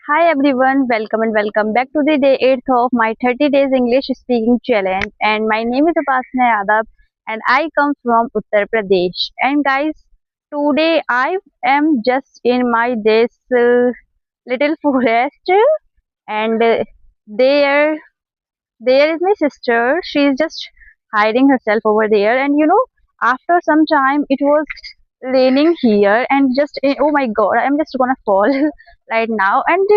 Hi everyone, welcome and welcome back to the day 8th of my 30 days English speaking challenge. And my name is Upasana Yadav and I come from Uttar Pradesh. And guys, today I am just in my this little forest and there there is my sister. She is just hiding herself over there. And after some time, it was raining here, and just oh my god, I'm just gonna fall right now. And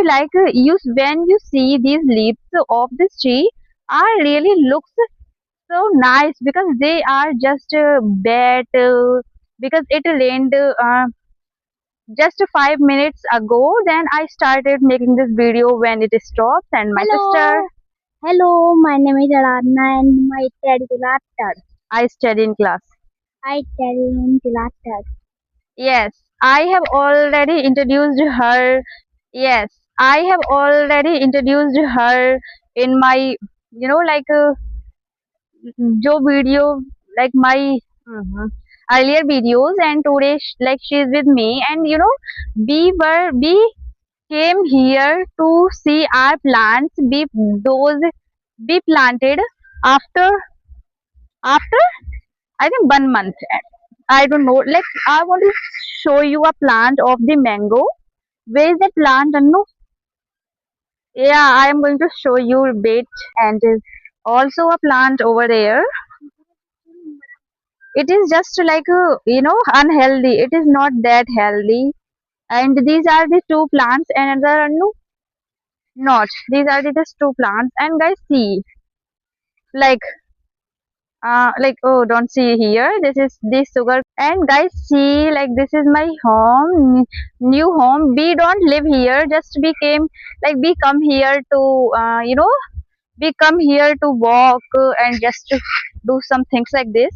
you, when you see these leaves of this tree, are really looks so nice because they are just bad because it rained just 5 minutes ago. Then I started making this video when it stops, and my sister. Hello, my name is Aradhana and my study is third. I study in class. I study in class third. Yes, I have already introduced her. Yes, I have already introduced her in my, jo video, like my earlier videos, and today she is with me, and we came here to see our plants be planted after after I think 1 month. I don't know. Like I want to show you a plant of the mango. Where is the plant, Anu? Yeah, I am going to show you a bit, and also a plant over there. It is just like unhealthy. It is not that healthy. And these are the two plants, and another Anu not. These are the just two plants. And guys, see, like oh, don't see here, this is the sugar. And guys, see, like this is my home, new home. We don't live here, just we came, like we come here to we come here to walk and just to do some things like this.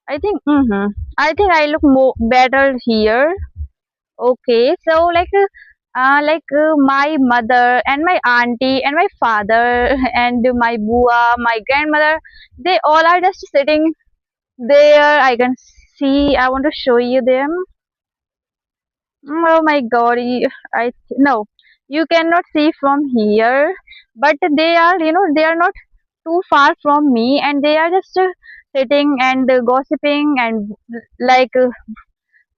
I think I look more better here. Okay, so my mother and my auntie and my father and my bua, my grandmother, they all are just sitting there. I can see. I want to show you them. Oh my God! I no, you cannot see from here, but they are, they are not too far from me, and they are just sitting and gossiping and like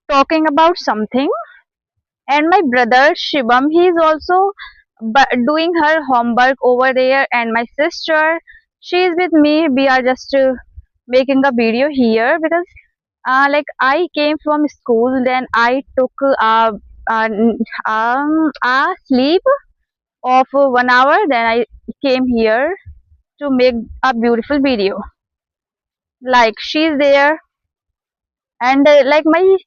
talking about something. And my brother Shivam, he is also doing her homework over there, and my sister, she is with me. We are just making a video here because like I came from school, then I took a sleep of 1 hour, then I came here to make a beautiful video. Like she's there, and my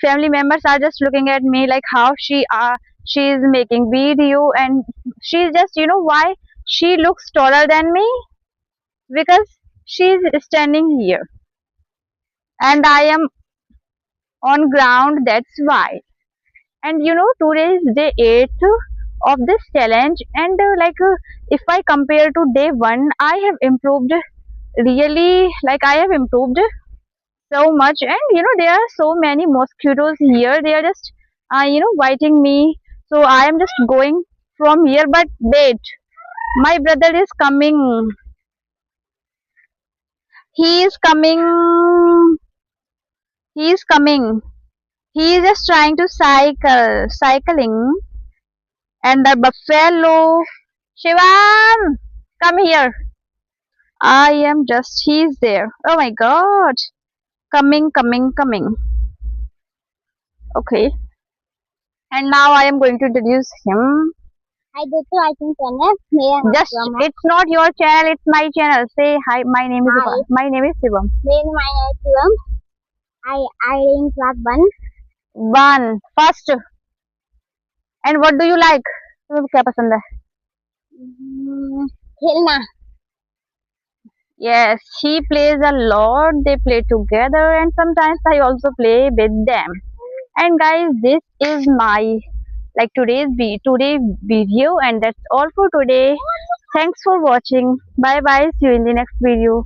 family members are just looking at me like how she is making video, and she's just, why she looks taller than me, because she's standing here and I am on ground, that's why. And today is day 8th of this challenge, and if I compare to day 1, I have improved, really, like I have improved so much. And there are so many mosquitoes here, they are just biting me, so I am just going from here. But wait, my brother is coming, he is coming, he is coming, he is just trying to cycling. And the buffalo, Shivam, come here. I am just, he's there. Oh my god, coming. Okay, and now I am going to introduce him. I do too. I think channel. Just, it's not your channel, it's my channel. Say hi. My name is Hi. My name is Shivam. Then my name is Shivam. I in class one. One first. And what do you like? तुम्हें क्या पसंद है? खेलना. Yes, he plays a lot. They play together, and sometimes I also play with them. And guys, this is my today video, and that's all for today. Thanks for watching. Bye bye. See you in the next video.